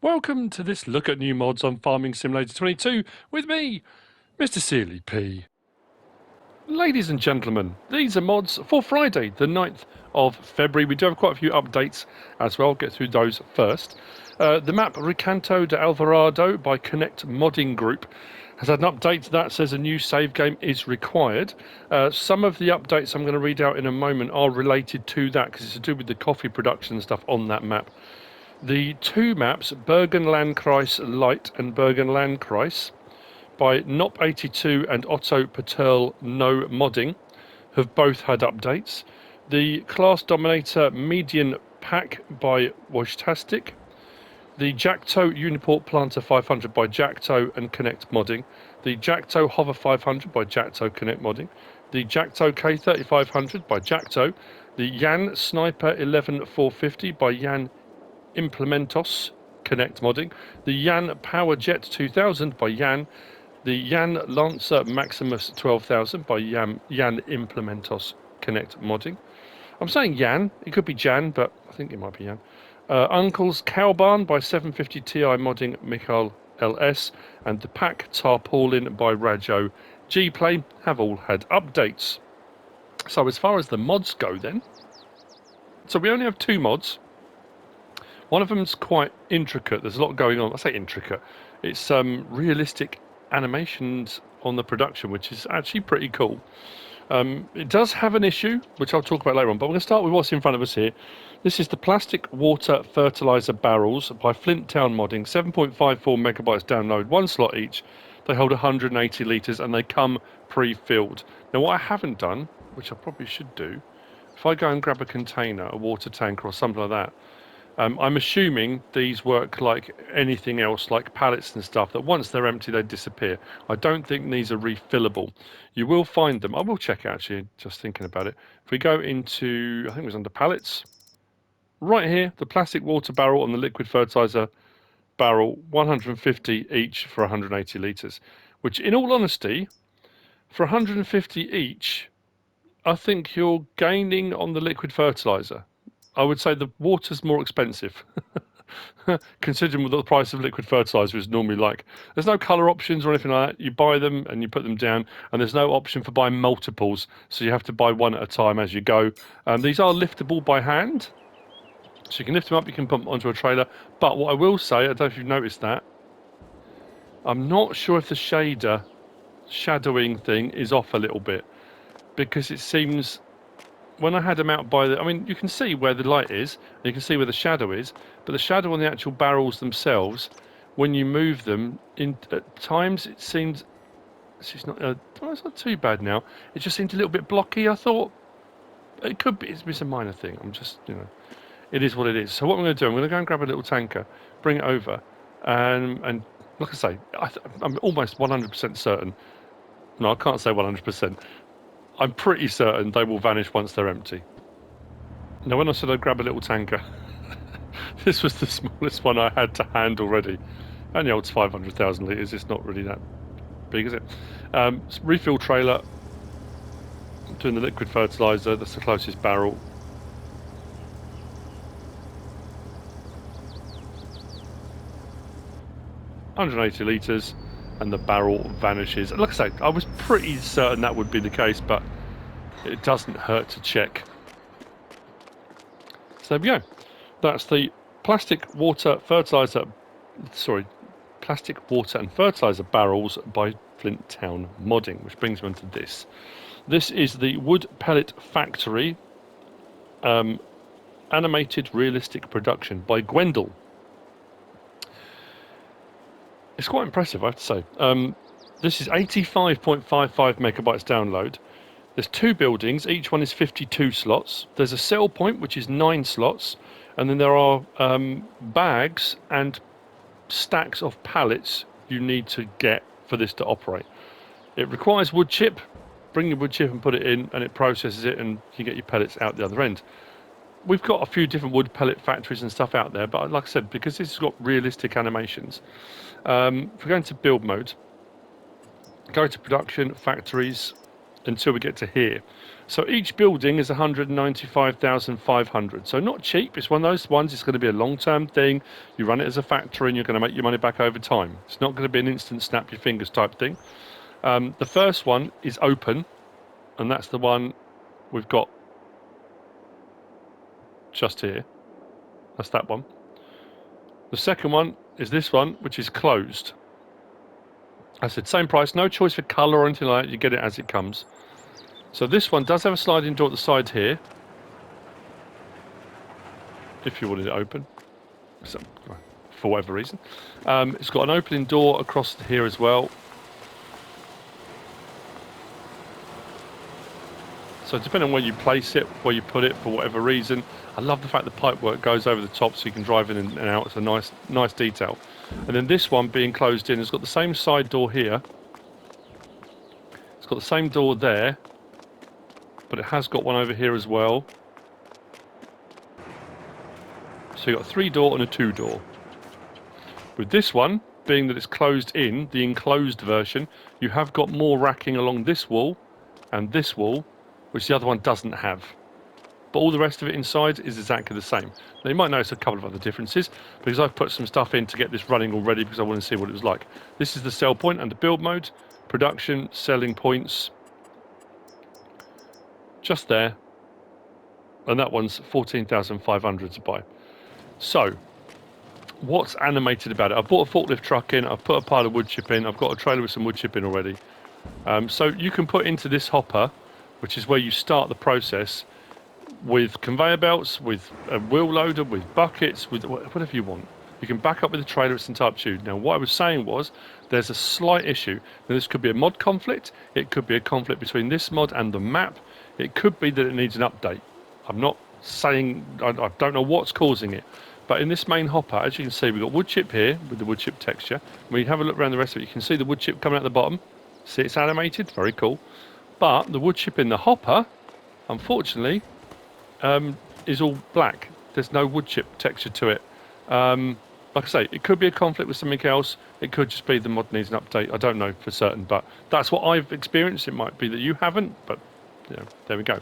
Welcome to this look at new mods on Farming Simulator 22 with me, MrSealyp. Ladies and gentlemen, these are mods for Friday, the 9th of February. We do have quite a few updates as well. Get through those first. The map Recanto de Alvarado by Connect Modding Group has had an update that says a new save game is required. Some of the updates I'm going to read out in a moment are related to that because it's to do with the coffee production and stuff on that map. The two maps, Bergenlandkreis Light and Bergenlandkreis, by Nop82 and Otto Patel No Modding, have both had updates. The Class Dominator Median Pack by Wojtastic, the Jacto Uniport Planter 500 by Jacto and Connect Modding, the Jacto Hover 500 by Jacto Connect Modding, the Jacto K3500 by Jacto, the Yan Sniper 11450 by Yan Implementos Connect Modding, the Yan Power Jet 2000 by Yan, the Yan Lancer Maximus 12000 by Yan Implementos Connect Modding. I'm saying Yan, it could be Jan, but I think it might be Yan. Uncle's Cow Barn by 750 Ti Modding Michael LS, and the Pack Tarpaulin by Rajo G-Play have all had updates. So as far as the mods go then, so we only have two mods. One of them's quite intricate. There's a lot going on. I say intricate. It's realistic animations on the production, which is actually pretty cool. It does have an issue, which I'll talk about later on, but we're going to start with what's in front of us here. This is the plastic water fertilizer barrels by FlintTown Modding, 7.54 megabytes download, one slot each. They hold 180 litres and they come pre-filled. Now what I haven't done, which I probably should do, if I go and grab a container, a water tanker or something like that, I'm assuming these work like anything else, like pallets and stuff, that once they're empty, they disappear. I don't think these are refillable. You will find them. I will check actually, just thinking about it. If we go into, I think it was under pallets, right here, the plastic water barrel and the liquid fertilizer barrel, 150 each for 180 litres, which in all honesty, for 150 each, I think you're gaining on the liquid fertilizer. I would say the water's more expensive, considering what the price of liquid fertilizer is normally like. There's no colour options or anything like that. You buy them and you put them down, and there's no option for buying multiples, so you have to buy one at a time as you go. These are liftable by hand, so you can lift them up, you can put them onto a trailer. But what I will say, I don't know if you've noticed that, I'm not sure if the shadowing thing is off a little bit, because it seems when I had them out by the, I mean, you can see where the light is, and you can see where the shadow is, but the shadow on the actual barrels themselves, when you move them, at times it seems, it's not too bad now. It just seemed a little bit blocky. I thought it could be, it's a minor thing. I'm just, it is what it is. So what I'm going to do, I'm going to go and grab a little tanker, bring it over, and like I say, I'm almost 100% certain. No, I can't say 100%. I'm pretty certain they will vanish once they're empty. Now, when I said I'd grab a little tanker, this was the smallest one I had to hand already. Only holds 500,000 litres. It's not really that big, is it? Refill trailer, doing the liquid fertilizer. That's the closest barrel. $180 litres, and the barrel vanishes. And like I say, I was pretty certain that would be the case, but it doesn't hurt to check. So there we go. That's the plastic water and fertilizer barrels by FlintTown Modding, which brings me on to this. This is the Wood Pellet Factory animated realistic production by GWENDAL. It's quite impressive, I have to say. This is 85.55 megabytes download. There's two buildings, each one is 52 slots. There's a sell point, which is 9 slots, and then there are bags and stacks of pallets you need to get for this to operate. It requires wood chip. Bring your wood chip and put it in, and it processes it, and you get your pellets out the other end. We've got a few different wood pellet factories and stuff out there, but like I said, because this has got realistic animations, if we go into build mode, go to production, factories, until we get to here. So each building is 195,500. So not cheap. It's one of those ones. It's going to be a long-term thing. You run it as a factory and you're going to make your money back over time. It's not going to be an instant snap your fingers type thing. The first one is open, and that's the one we've got just here. That's that one. The second one is this one, which is closed. I said same price, no choice for colour or anything like that. You get it as it comes. So this one does have a sliding door at the side here, if you wanted it open, so, for whatever reason. It's got an opening door across here as well. So depending on where you place it, where you put it, for whatever reason. I love the fact the pipework goes over the top so you can drive in and out. It's a nice detail. And then this one being closed in has got the same side door here. It's got the same door there, but it has got one over here as well. So you've got a 3-door and a 2-door. With this one, being that it's closed in, the enclosed version, you have got more racking along this wall and this wall, which the other one doesn't have. But all the rest of it inside is exactly the same. Now you might notice a couple of other differences, because I've put some stuff in to get this running already because I want to see what it was like. This is the sell point under build mode, production, selling points. Just there. And that one's 14,500 to buy. So, what's animated about it? I've bought a forklift truck in, I've put a pile of wood chip in, I've got a trailer with some wood chip in already. So you can put into this hopper, which is where you start the process, with conveyor belts, with a wheel loader, with buckets, with whatever you want. You can back up with the trailer, it's entirely up to you. Now, what I was saying was, there's a slight issue. Now, this could be a mod conflict, it could be a conflict between this mod and the map, it could be that it needs an update. I'm not saying, I don't know what's causing it, but in this main hopper, as you can see, we've got wood chip here, with the wood chip texture. When you have a look around the rest of it, you can see the wood chip coming out the bottom. See, it's animated, very cool. But the wood chip in the hopper, unfortunately, is all black. There's no wood chip texture to it. Like I say, it could be a conflict with something else. It could just be the mod needs an update. I don't know for certain, but that's what I've experienced. It might be that you haven't, but you know, there we go.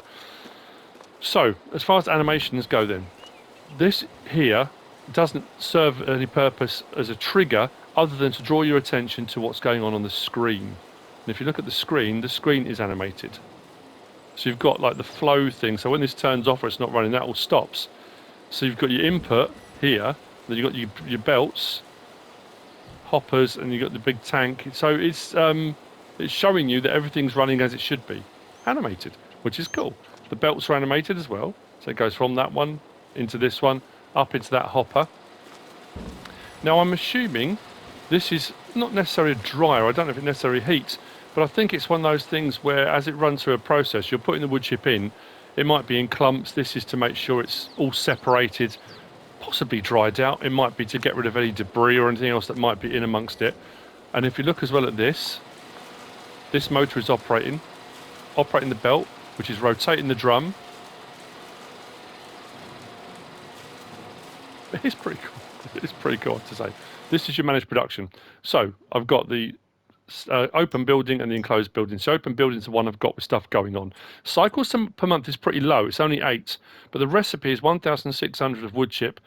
So, as far as animations go then, this here doesn't serve any purpose as a trigger other than to draw your attention to what's going on the screen. And if you look at the screen is animated. So you've got like the flow thing. So when this turns off or it's not running, that all stops. So you've got your input here, then you've got your belts, hoppers, and you've got the big tank. So it's showing you that everything's running as it should be, animated, which is cool. The belts are animated as well. So it goes from that one into this one, up into that hopper. Now I'm assuming this is not necessarily a dryer. I don't know if it necessarily heats, but I think it's one of those things where as it runs through a process, you're putting the wood chip in, it might be in clumps. This is to make sure it's all separated, possibly dried out. It might be to get rid of any debris or anything else that might be in amongst it. And if you look as well at this motor is operating the belt, which is rotating the drum. It's pretty cool. It's pretty cool to say. This is your managed production. So I've got the open building and the enclosed building. So open building is the one I've got with stuff going on. Cycles per month is pretty low. It's only 8, but the recipe is 1,600 of wood chip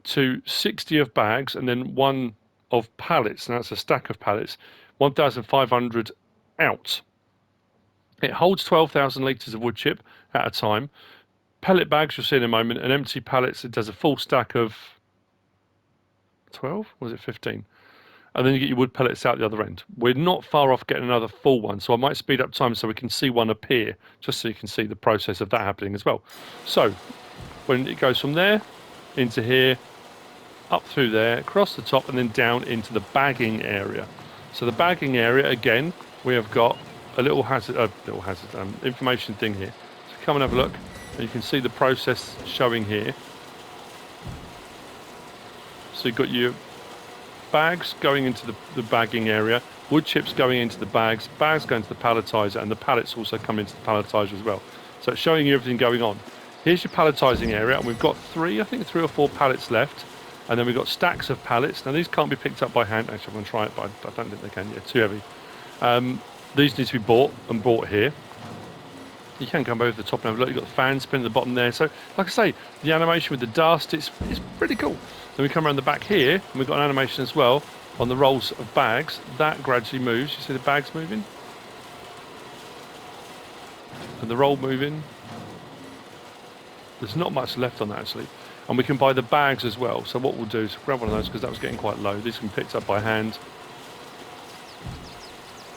to 60 of bags and then 1 of pallets. And that's a stack of pallets. 1,500 out. It holds 12,000 litres of wood chip at a time. Pellet bags you'll see in a moment, and empty pallets, it does a full stack of 12, or was it 15? And then you get your wood pellets out the other end. We're not far off getting another full one, so I might speed up time so we can see one appear, just so you can see the process of that happening as well. So, when it goes from there, into here, up through there, across the top, and then down into the bagging area. So the bagging area, again, we have got a little hazard information thing here. So come and have a look, and you can see the process showing here. So you've got your bags going into the bagging area, wood chips going into the bags going to the palletizer, and the pallets also come into the palletizer as well. So it's showing you everything going on. Here's your palletizing area, and we've got three or four pallets left, and then we've got stacks of pallets. Now these can't be picked up by hand. Actually, I'm going to try it, but I don't think they can. Yeah, too heavy. These need to be bought here. You can come over the top and have a look. You've got the fan spin at the bottom there. So, like I say, the animation with the dust, it's pretty cool. Then we come around the back here, and we've got an animation as well on the rolls of bags. That gradually moves. You see the bags moving? And the roll moving. There's not much left on that, actually. And we can buy the bags as well. So what we'll do is grab one of those, because that was getting quite low. These can be picked up by hand.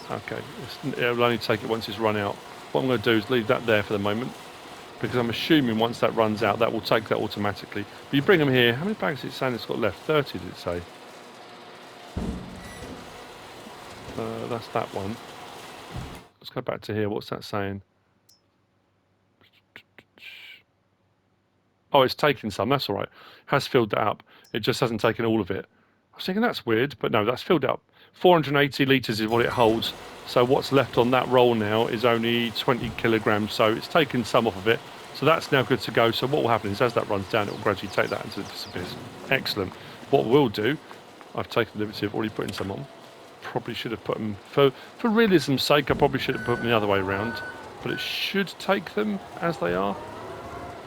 Okay, it'll only take it once it's run out. What I'm going to do is leave that there for the moment, because I'm assuming once that runs out, that will take that automatically. But you bring them here. How many bags is it saying it's got left? 30, did it say? That's that one. Let's go back to here. What's that saying? Oh, it's taken some. That's all right. Has filled that up. It just hasn't taken all of it. I was thinking that's weird, but no, that's filled up. 480 litres is what it holds. So what's left on that roll now is only 20 kilograms. So it's taken some off of it. So that's now good to go. So what will happen is as that runs down, it will gradually take that until it disappears. Excellent. What we'll do, I've taken the liberty of already putting some on. Probably should have put them, for realism's sake, I probably should have put them the other way around. But it should take them as they are.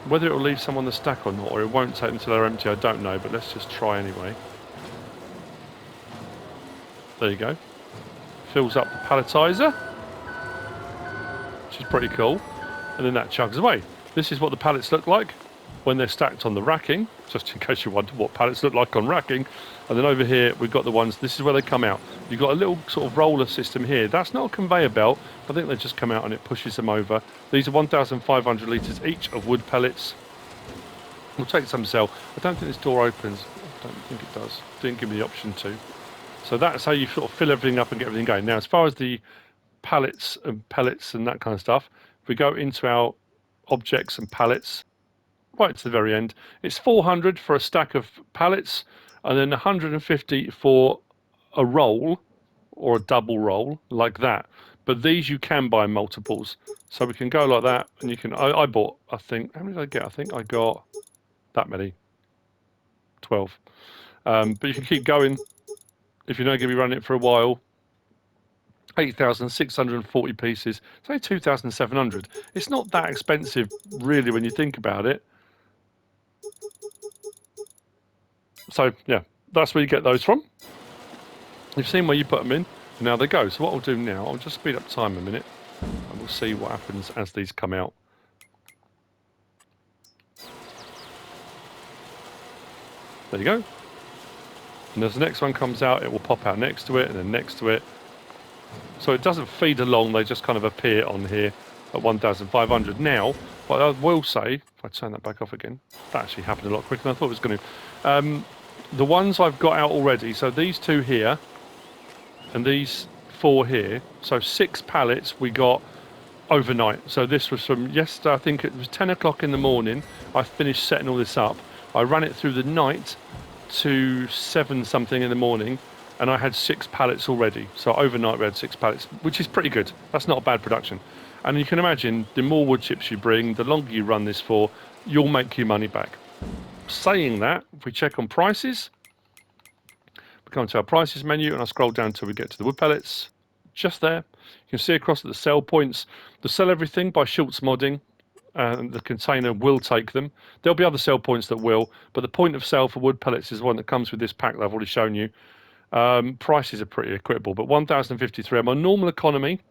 Whether it will leave some on the stack or not, or it won't take them until they're empty, I don't know. But let's just try anyway. There you go. Fills up the palletizer, which is pretty cool. And then that chugs away. This is what the pallets look like when they're stacked on the racking, just in case you wonder what pallets look like on racking. And then over here, we've got the ones, this is where they come out. You've got a little sort of roller system here. That's not a conveyor belt. I think they just come out and it pushes them over. These are 1,500 litres each of wood pellets. We'll take some sell. I don't think this door opens. I don't think it does. Didn't give me the option to. So that's how you sort of fill everything up and get everything going. Now, as far as the pallets and pellets and that kind of stuff, if we go into our objects and pallets, right to the very end, it's 400 for a stack of pallets, and then 150 for a roll or a double roll like that. But these you can buy multiples, so we can go like that, and you can. I bought, I think, how many did I get? I think I got that many, 12. But you can keep going if you're not going to be running it for a while. 8,640 pieces. It's only 2,700. It's not that expensive, really, when you think about it. So, yeah, that's where you get those from. You've seen where you put them in, and now they go. So what I'll do now, I'll just speed up time a minute, and we'll see what happens as these come out. There you go. And as the next one comes out, it will pop out next to it, and then next to it. So it doesn't feed along, they just kind of appear on here at 1,500. Now, what I will say, if I turn that back off again, that actually happened a lot quicker than I thought it was going to. The ones I've got out already, so these two here, and these four here, so 6 pallets we got overnight. So this was from yesterday, I think it was 10 o'clock in the morning. I finished setting all this up. I ran it through the night to 7 something in the morning, and I had 6 pallets already. So overnight we had 6 pallets, which is pretty good. That's not a bad production. And you can imagine, the more wood chips you bring, the longer you run this for, you'll make your money back. Saying that, if we check on prices, we come to our prices menu, and I scroll down until we get to the wood pellets. Just there, you can see across at the sell points, the sell everything by Schultz Modding. The container will take them. There'll be other sell points that will, but the point of sale for wood pellets is one that comes with this pack that I've already shown you. Prices are pretty equitable, but 1,053 on normal economy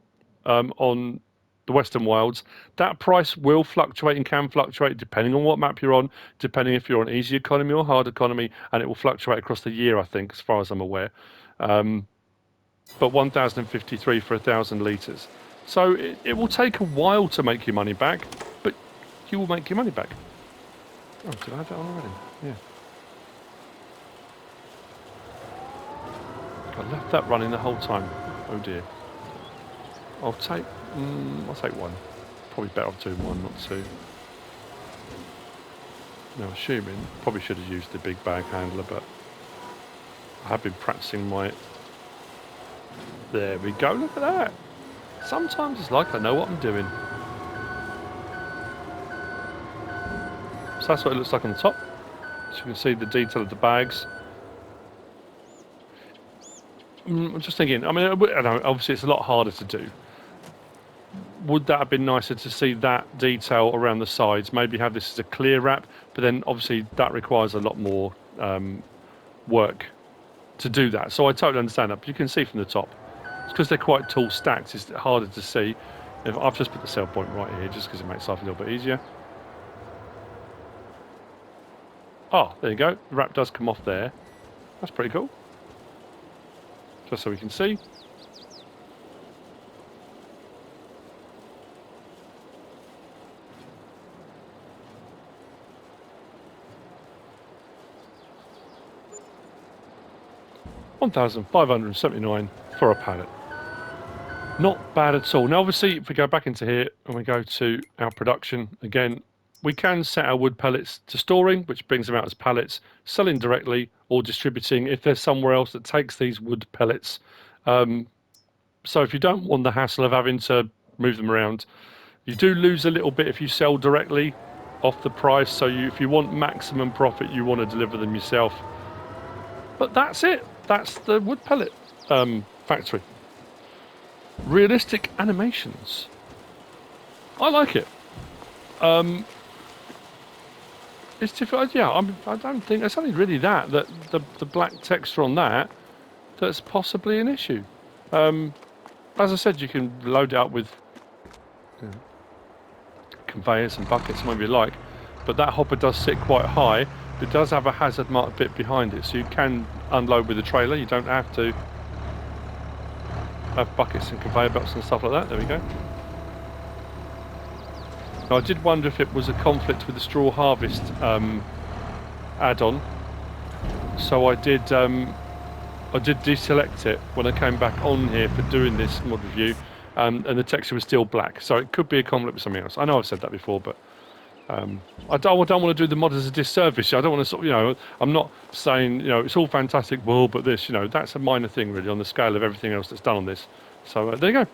on the Western Wilds. That price will fluctuate and can fluctuate depending on what map you're on, depending if you're on easy economy or hard economy, and it will fluctuate across the year, I think, as far as I'm aware. But 1,053 for 1,000 litres. So it will take a while to make your money back, but you will make your money back. Oh, did I have that on already? Yeah. I left that running the whole time. Oh dear. I'll take one. Probably better off doing one, not 2. Now, assuming, probably should have used the big bag handler, but I have been practicing my... There we go, look at that. Sometimes it's like I know what I'm doing. So that's what it looks like on the top. So you can see the detail of the bags. I'm just thinking, I mean, I know, obviously it's a lot harder to do. would that have been nicer to see that detail around the sides? Maybe have this as a clear wrap, but then obviously that requires a lot more work to do that. So I totally understand that, but you can see from the top. It's because they're quite tall stacks, it's harder to see. If I've just put the sell point right here, just because it makes life a little bit easier. Oh, there you go. The wrap does come off there. That's pretty cool. Just so we can see. $1,579 for a pallet. Not bad at all. Now, obviously, if we go back into here and we go to our production, again, we can set our wood pellets to storing, which brings them out as pallets, selling directly or distributing if there's somewhere else that takes these wood pellets. So if you don't want the hassle of having to move them around, you do lose a little bit if you sell directly off the price. So if you want maximum profit, you want to deliver them yourself. But that's it. That's the wood pellet factory. Realistic animations. I like it. It's difficult. Yeah, I don't think it's only really that the black texture on that's possibly an issue. As I said, you can load it up with conveyors and buckets, whatever you like, but that hopper does sit quite high. It does have a hazard mark bit behind it, so you can unload with a trailer. You don't have to have buckets and conveyor belts and stuff like that. There we go. Now, I did wonder if it was a conflict with the straw harvest add-on, so I did deselect it when I came back on here for doing this mod review, and the texture was still black, so it could be a conflict with something else. I know I've said that before, but I don't want to do the mod as a disservice. I don't want to sort of, I'm not saying, it's all fantastic, well, but this, that's a minor thing really on the scale of everything else that's done on this. So there you go.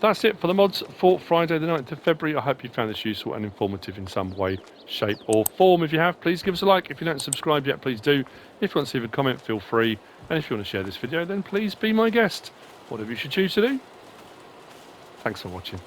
That's it for the mods for Friday the 9th of February. I hope you found this useful and informative in some way, shape or form. If you have, please give us a like. If you don't subscribe yet, please do. If you want to leave a comment, feel free. And if you want to share this video, then please be my guest. Whatever you should choose to do. Thanks for watching.